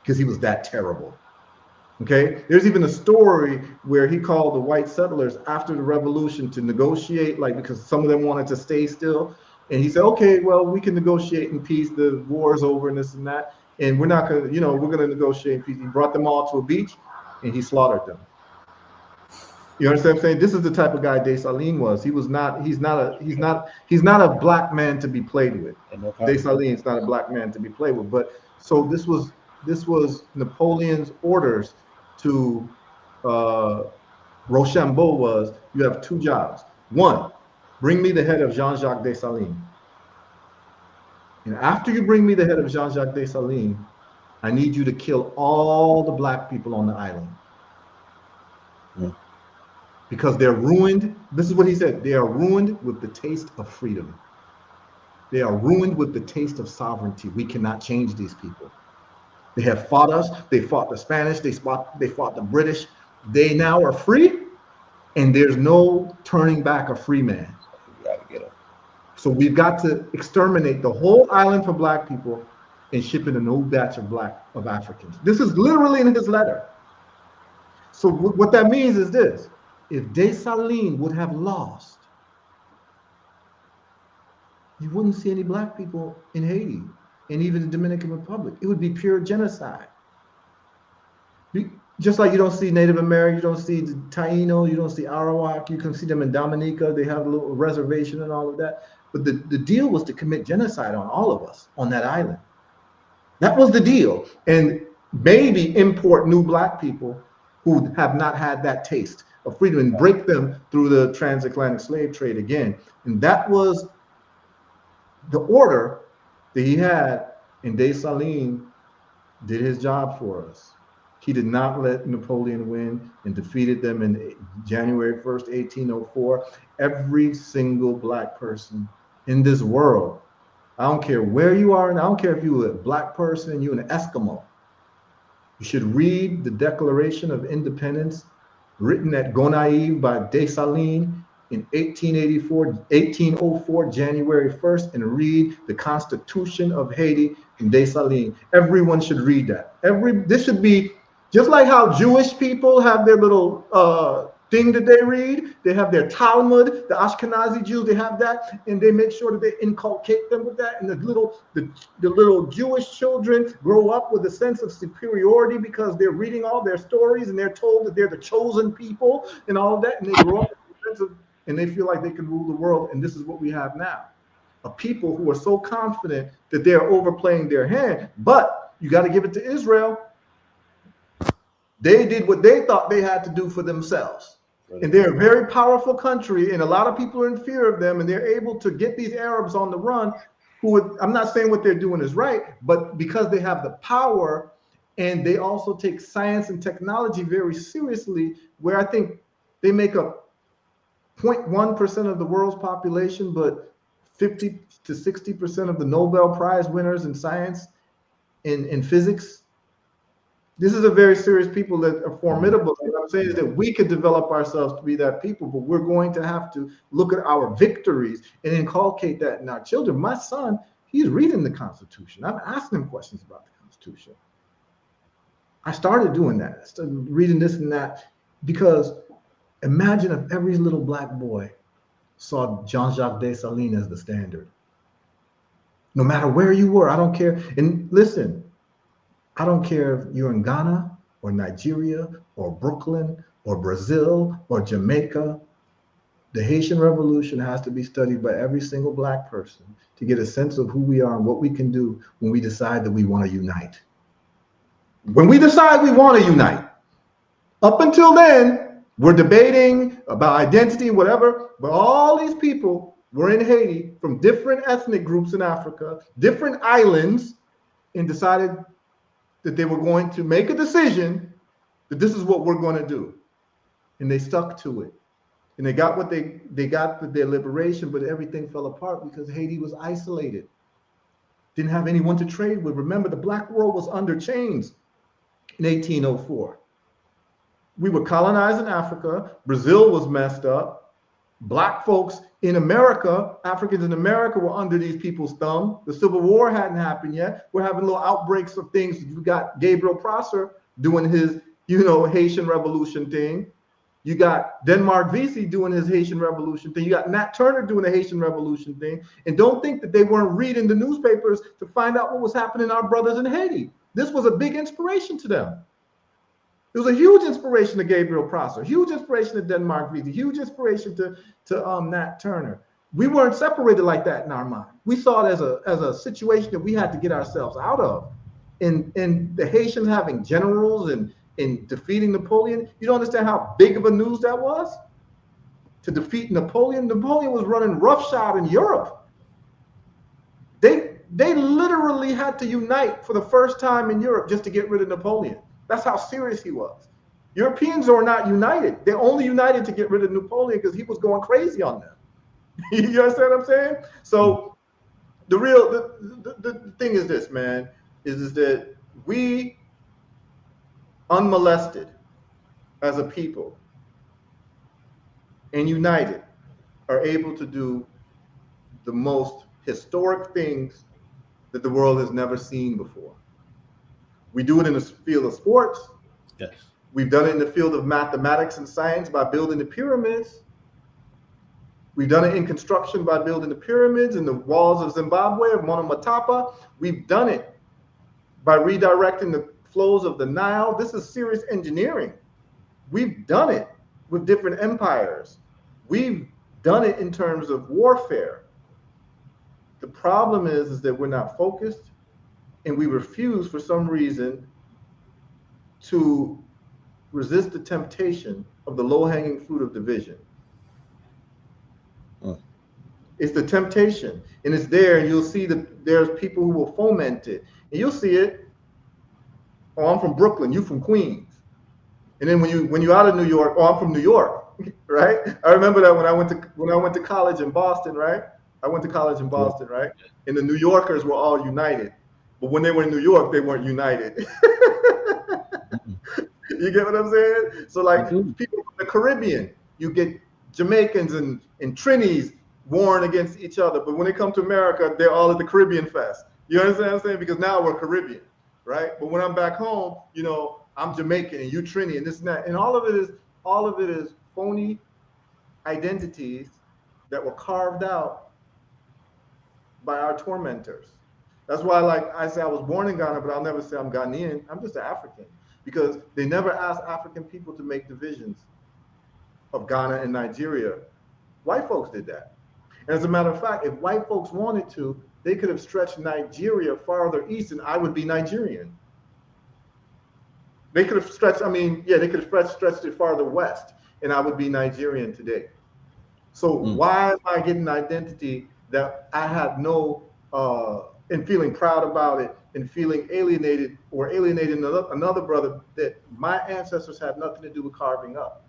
because he was that terrible. Okay, there's even a story where he called the white settlers after the revolution to negotiate, like because some of them wanted to stay still. And he said, okay, well, we can negotiate in peace. The war's over and this and that. And we're not going to, we're going to negotiate in peace. He brought them all to a beach and he slaughtered them. You understand what I'm saying? This is the type of guy Dessalines was. He's not a black man to be played with. Dessalines is not a black man to be played with. But so this was Napoleon's orders to Rochambeau was, you have two jobs. One, bring me the head of Jean-Jacques Dessalines. And after you bring me the head of Jean-Jacques Dessalines, I need you to kill all the black people on the island. Because they're ruined. This is what he said. They are ruined with the taste of freedom. They are ruined with the taste of sovereignty. We cannot change these people. They have fought us. They fought the Spanish. They fought the British. They now are free, and there's no turning back a free man. So we've got to exterminate the whole island for black people and ship in a new batch of Africans. This is literally in his letter. So what that means is this. If Dessalines would have lost, you wouldn't see any black people in Haiti and even the Dominican Republic. It would be pure genocide. Just like you don't see Native American, you don't see the Taino, you don't see Arawak, you can see them in Dominica, they have a little reservation and all of that. But the deal was to commit genocide on all of us on that island. That was the deal. And maybe import new black people who have not had that taste of freedom and break them through the transatlantic slave trade again. And that was the order that he had, and Dessalines did his job for us. He did not let Napoleon win and defeated them in January 1st, 1804. Every single black person in this world, I don't care where you are, and I don't care if you're a black person, you're an Eskimo, you should read the Declaration of Independence written at Gonaïves by Dessalines in 1804, January 1st, and read the Constitution of Haiti in Dessalines. Everyone should read that. This should be just like how Jewish people have their little thing that they read. They have their Talmud. The Ashkenazi Jews, they have that, and they make sure that they inculcate them with that. And the little Jewish children grow up with a sense of superiority because they're reading all their stories and they're told that they're the chosen people and all of that. And they grow up with a sense of, and they feel like they can rule the world. And this is what we have now: a people who are so confident that they're overplaying their hand. But you got to give it to Israel. They did what they thought they had to do for themselves. And they're a very powerful country, and a lot of people are in fear of them, and they're able to get these Arabs on the run I'm not saying what they're doing is right, but because they have the power, and they also take science and technology very seriously, where I think they make up 0.1% of the world's population, but 50 to 60% of the Nobel Prize winners in science, in physics. This is a very serious people that are formidable. And what I'm saying is that we could develop ourselves to be that people, but we're going to have to look at our victories and inculcate that in our children. My son, he's reading the Constitution. I'm asking him questions about the Constitution. I started doing that. I started reading this and that, because imagine if every little black boy saw Jean-Jacques Dessalines as the standard. No matter where you were, I don't care. And listen, I don't care if you're in Ghana or Nigeria or Brooklyn or Brazil or Jamaica. The Haitian Revolution has to be studied by every single black person to get a sense of who we are and what we can do when we decide that we want to unite. When we decide we want to unite, up until then, we're debating about identity, whatever, but all these people were in Haiti from different ethnic groups in Africa, different islands, and decided that they were going to make a decision that this is what we're going to do. And they stuck to it. And they got what they got with their liberation, but everything fell apart because Haiti was isolated. Didn't have anyone to trade with. Remember, the black world was under chains in 1804. We were colonizing Africa. Brazil was messed up. Black folks in America, Africans in America, were under these people's thumb. The Civil War hadn't happened yet. We're having little outbreaks of things. You got Gabriel Prosser doing his, Haitian Revolution thing. You got Denmark Vesey doing his Haitian Revolution thing. You got Nat Turner doing the Haitian Revolution thing. And don't think that they weren't reading the newspapers to find out what was happening to our brothers in Haiti. This was a big inspiration to them. It was a huge inspiration to Gabriel Prosser, huge inspiration to Denmark Vesey, huge inspiration to Nat Turner. We weren't separated like that in our mind. We saw it as a situation that we had to get ourselves out of. In the Haitians having generals and in defeating Napoleon, you don't understand how big of a news that was to defeat Napoleon. Napoleon was running roughshod in Europe. They literally had to unite for the first time in Europe just to get rid of Napoleon. That's how serious he was. Europeans are not united. They're only united to get rid of Napoleon because he was going crazy on them. You understand what I'm saying? So the thing is this, man, is that we unmolested as a people and united are able to do the most historic things that the world has never seen before. We do it in the field of sports. Yes. We've done it in the field of mathematics and science by building the pyramids. We've done it in construction by building the pyramids and the walls of Zimbabwe, of Monomotapa. We've done it by redirecting the flows of the Nile. This is serious engineering. We've done it with different empires. We've done it in terms of warfare. The problem is that we're not focused, and we refuse for some reason to resist the temptation of the low-hanging fruit of division. It's the temptation, and it's there, and you'll see that there's people who will foment it, and you'll see it. Oh, I'm from Brooklyn, you from Queens, and then when you're out of New York, oh, I'm from New York, right? I remember that when I went to college in Boston, right? I went to college in Boston, right? And the New Yorkers were all united, but when they were in New York, they weren't united. You get what I'm saying? So like people from the Caribbean, you get Jamaicans and Trinis warring against each other, but when they come to America, they're all at the Caribbean Fest. You understand what I'm saying? Because now we're Caribbean, right? But when I'm back home, I'm Jamaican and you Trini and this and that, and all of it is phony identities that were carved out by our tormentors. That's why, like I say, I was born in Ghana, but I'll never say I'm Ghanaian. I'm just an African, because they never asked African people to make divisions of Ghana and Nigeria. White folks did that. And as a matter of fact, if white folks wanted to, they could have stretched Nigeria farther east and I would be Nigerian. They could have stretched, they could have stretched it farther west and I would be Nigerian today. So why am I getting an identity that I had no, and feeling proud about it and feeling alienated or alienating another brother that my ancestors had nothing to do with carving up?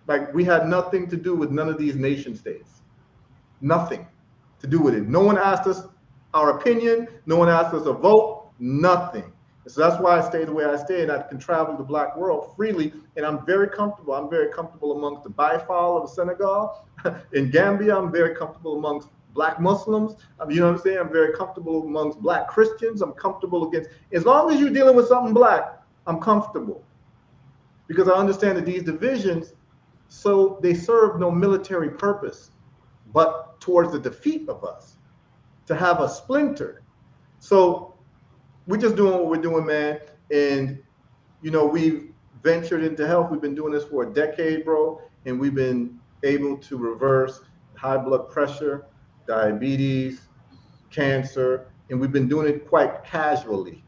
Like, we had nothing to do with none of these nation states. Nothing to do with it. No one asked us our opinion. No one asked us a vote. Nothing. So that's why I stay the way I stay, and I can travel the Black world freely, and I'm very comfortable. I'm very comfortable amongst the Baifal of Senegal. In Gambia, I'm very comfortable amongst Black Muslims. You know what I'm saying? I'm very comfortable amongst Black Christians. I'm comfortable against, as long as you're dealing with something Black, I'm comfortable. Because I understand that these divisions, so they serve no military purpose, but towards the defeat of us, to have us splintered. So we're just doing what we're doing, man. And, we've ventured into health. We've been doing this for a decade, bro. And we've been able to reverse high blood pressure, diabetes, cancer. And we've been doing it quite casually,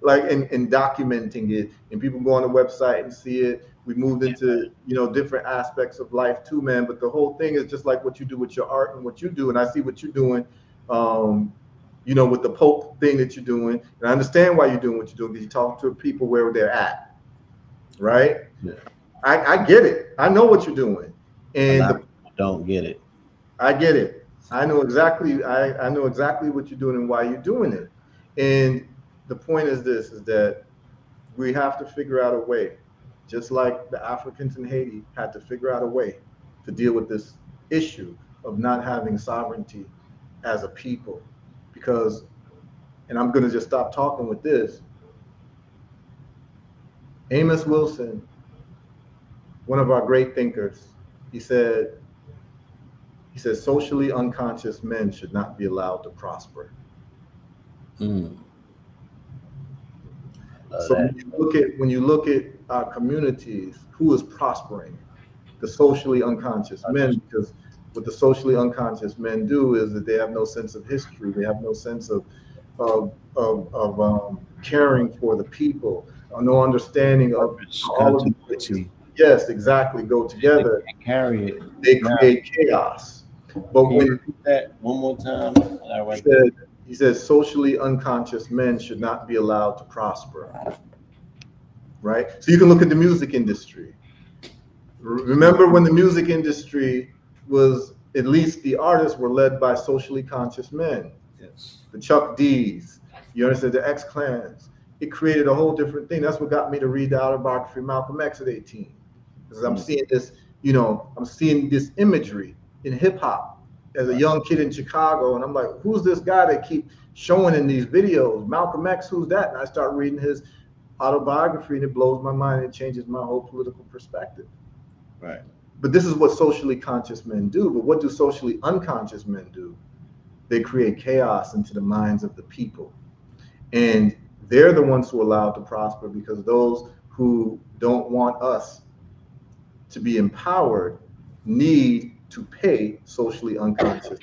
like, and documenting it. And people go on the website and see it. We moved into, different aspects of life too, man. But the whole thing is just like what you do with your art and what you do. And I see what you're doing, with the Pope thing that you're doing. And I understand why you're doing what you're doing, because you're talking to people where they're at, right? Yeah. I get it. I know what you're doing. And don't get it. I get it. I know exactly. I know exactly what you're doing and why you're doing it. And the point is this, is that we have to figure out a way, just like the Africans in Haiti had to figure out a way to deal with this issue of not having sovereignty as a people. Because, and I'm going to just stop talking with this, Amos Wilson, one of our great thinkers, he said, socially unconscious men should not be allowed to prosper. Mm. So That. when you look at our communities, who is prospering? The socially unconscious men, because what the socially unconscious men do is that they have no sense of history, they have no sense of caring for the people, or no understanding of Purpose, how all of these things, continuity. yes, exactly, go They together. can't carry it. They Now, create chaos. But can you when repeat that one more time? I he write that. said, socially unconscious men should not be allowed to prosper, right? So you can look at the music industry. Remember when the music industry was, at least the artists were led by socially conscious men, Yes. the Chuck D's, you understand, the X Clans. It created a whole different thing. That's what got me to read the autobiography of Malcolm X at 18. Because I'm Mm. seeing this, I'm seeing this imagery in hip hop as a Right. young kid in Chicago. And I'm like, who's this guy that keep showing in these videos? Malcolm X, who's that? And I start reading his autobiography and it blows my mind and it changes my whole political perspective. Right. But this is what socially conscious men do. But what do socially unconscious men do? They create chaos into the minds of the people. And they're the ones who are allowed to prosper because those who don't want us to be empowered need to pay socially unconscious.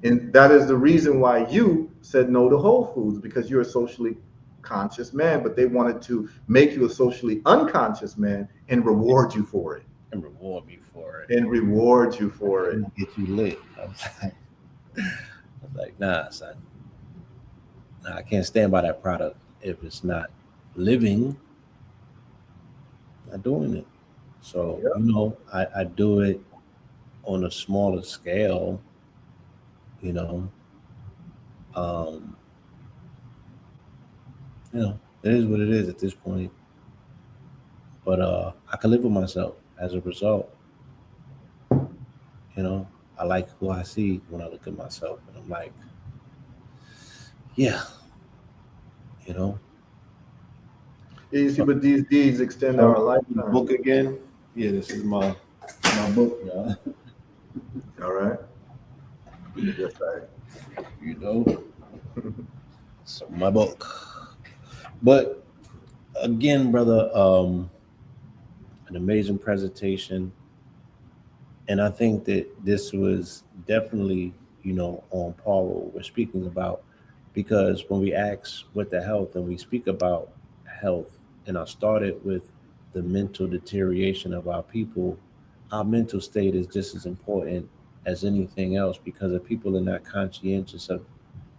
And that is the reason why you said no to Whole Foods, because you're a socially conscious man, but they wanted to make you a socially unconscious man and reward you for it. And reward me for it. And reward you for it. And get you lit. I was like, nah, son. Nah, I can't stand by that product if it's not living, not doing it. So, Yeah. I do it on a smaller scale, you know. Um, it is what it is at this point. But I can live with myself as a result. You know, I like who I see when I look at myself, and I'm like, yeah, you know. Yeah, you see, but these deeds extend So, our the lifetime. book again. Yeah, this is my book, y'all. All right. Yes, You know, so my book. But again, brother, an amazing presentation, and I think that this was definitely, on par with what we're speaking about, because when we ask what the health and we speak about health, and I started with the mental deterioration of our people, our mental state is just as important as anything else, because if people are not conscientious of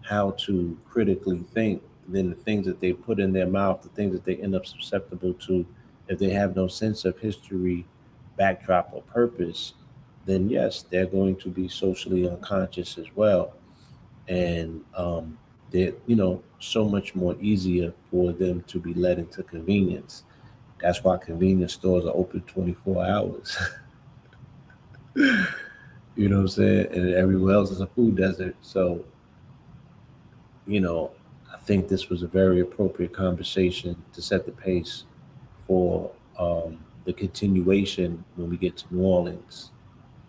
how to critically think, then the things that they put in their mouth, the things that they end up susceptible to, if they have no sense of history, backdrop, or purpose, then yes, they're going to be socially unconscious as well. And they're, so much more easier for them to be led into convenience. That's why convenience stores are open 24 hours. You know what I'm saying? And everywhere else is a food desert. So, you know, I think this was a very appropriate conversation to set the pace for the continuation when we get to New Orleans.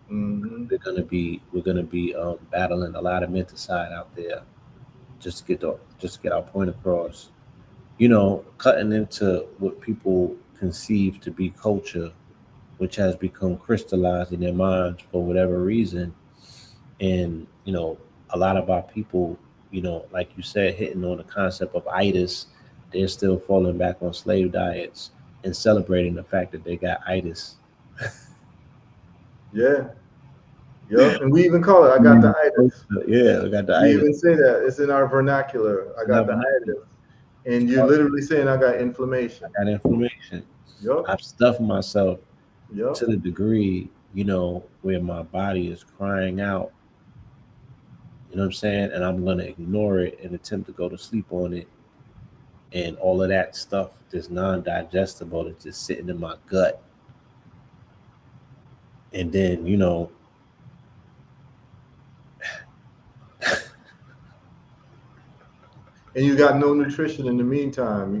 hmm We're gonna be battling a lot of menticide out there just to get our point across. Cutting into what people conceive to be culture, which has become crystallized in their minds for whatever reason. And a lot of our people, like you said, hitting on the concept of itis, they're still falling back on slave diets and celebrating the fact that they got itis. Yeah. Yep. And we even call it, I got the itis. Yeah, I got the We itis. even say that. It's in our vernacular. I got the Never. itis. And you're literally saying I got inflammation. I got inflammation. Yep. I've stuffed myself Yep. to the degree, where my body is crying out, you know what I'm saying? And I'm gonna ignore it and attempt to go to sleep on it. And all of that stuff that's non digestible is just sitting in my gut. and then And you got no nutrition in the meantime. You get